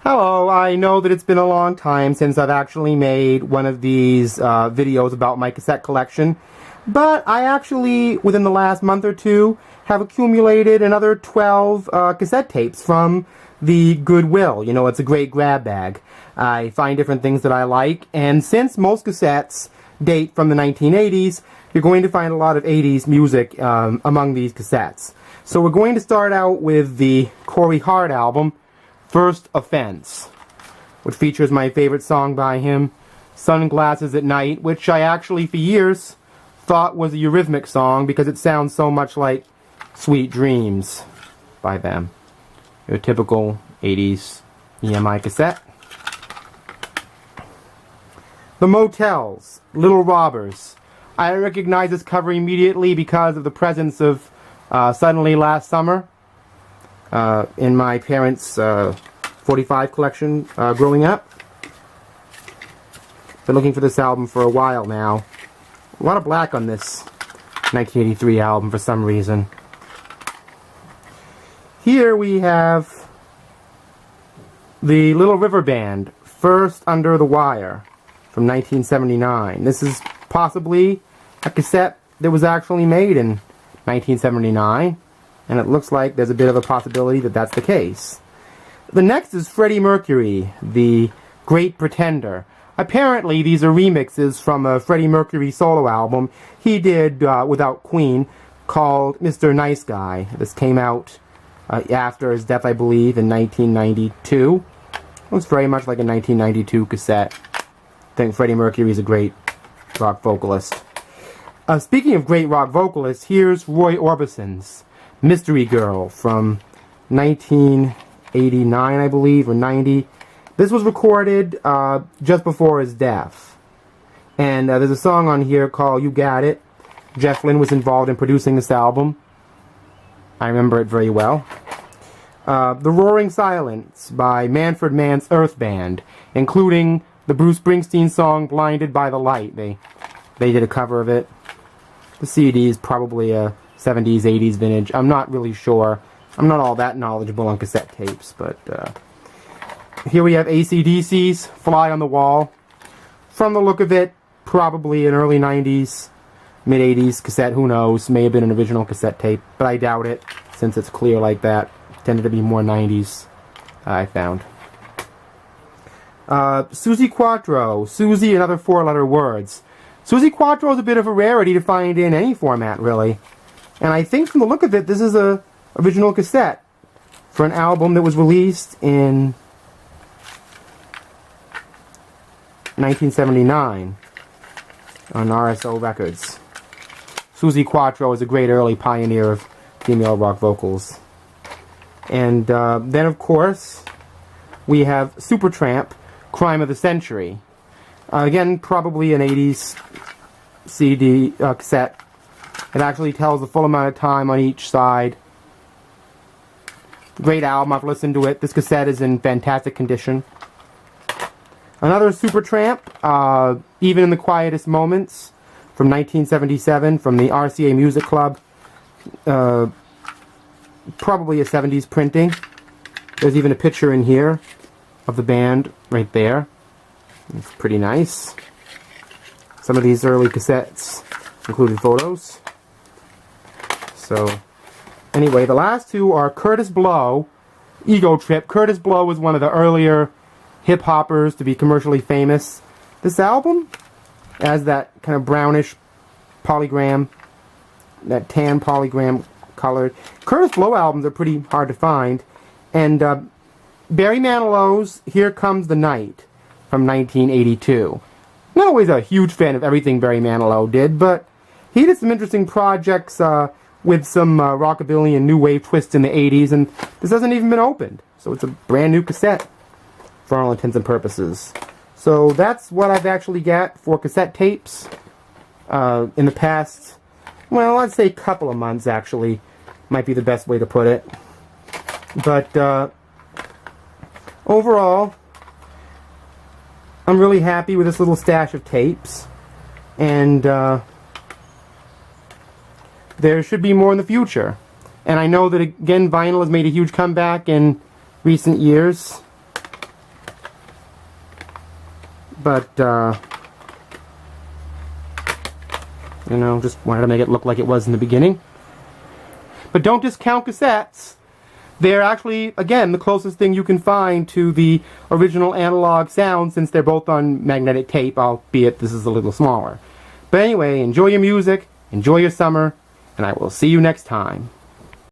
Hello, I know that it's been a long time since I've actually made one of these videos about my cassette collection, but I actually, within the last month or two, have accumulated another 12 cassette tapes from the Goodwill. You know, it's a great grab bag. I find different things that I like, and since most cassettes date from the 1980s, you're going to find a lot of 80s music among these cassettes. So we're going to start out with the Corey Hart album, First Offense, which features my favorite song by him, Sunglasses at Night, which I actually for years thought was a Eurythmics song because it sounds so much like Sweet Dreams by them. Your typical 80s EMI cassette. The Motels, Little Robbers. I recognize this cover immediately because of the presence of Suddenly Last Summer in my parents' 45 collection growing up. Been looking for this album for a while now. A lot of black on this 1983 album for some reason. Here we have the Little River Band, First Under the Wire, from 1979. This is possibly a cassette that was actually made in 1979, and it looks like there's a bit of a possibility that that's the case. The next is Freddie Mercury, The Great Pretender. Apparently these are remixes from a Freddie Mercury solo album he did without Queen called Mr. Nice Guy. This came out after his death, I believe, in 1992. It looks very much like a 1992 cassette. I think Freddie Mercury is a great rock vocalist. Speaking of great rock vocalists, here's Roy Orbison's Mystery Girl from 1989, I believe, or 90. This was recorded just before his death. And there's a song on here called You Got It. Jeff Lynne was involved in producing this album. I remember it very well. The Roaring Silence by Manfred Mann's Earth Band, including the Bruce Springsteen song Blinded by the Light. They did a cover of it. The CD is probably a 70s, 80s vintage. I'm not really sure. I'm not all that knowledgeable on cassette tapes, but here we have AC/DC's Fly on the Wall. From the look of it, probably an early 90s, mid-80s cassette, who knows. May have been an original cassette tape, but I doubt it, since it's clear like that. Tended to be more 90s, I found. Suzi Quatro, Suzi and Other Four-Letter Words. Suzi Quatro is a bit of a rarity to find in any format, really. And I think from the look of it, this is a original cassette for an album that was released in 1979 on RSO Records. Suzi Quatro is a great early pioneer of female rock vocals. And then, of course, we have Supertramp, Crime of the Century. Again, probably an 80s CD cassette. It actually tells the full amount of time on each side. Great album, I've listened to it. This cassette is in fantastic condition. Another Supertramp, Even in the Quietest Moments, from 1977, from the RCA Music Club. Probably a 70s printing. There's even a picture in here of the band right there. It's pretty nice. Some of these early cassettes included photos. So, anyway, the last two are Curtis Blow, Ego Trip. Curtis Blow was one of the earlier hip-hoppers to be commercially famous. This album has that kind of brownish polygram, that tan polygram colored. Curtis Blow albums are pretty hard to find. And Barry Manilow's Here Comes the Night from 1982. Not always a huge fan of everything Barry Manilow did, but he did some interesting projects with some rockabilly and new wave twists in the 80s, and this hasn't even been opened. So it's a brand new cassette for all intents and purposes. So that's what I've actually got for cassette tapes in the past, well, I'd say couple of months, actually, might be the best way to put it. But overall, I'm really happy with this little stash of tapes, and there should be more in the future. And I know that, again, vinyl has made a huge comeback in recent years. but you know, just wanted to make it look like it was in the beginning. But don't discount cassettes. They're actually, again, the closest thing you can find to the original analog sound, since they're both on magnetic tape, albeit this is a little smaller. But anyway, enjoy your music, enjoy your summer, and I will see you next time.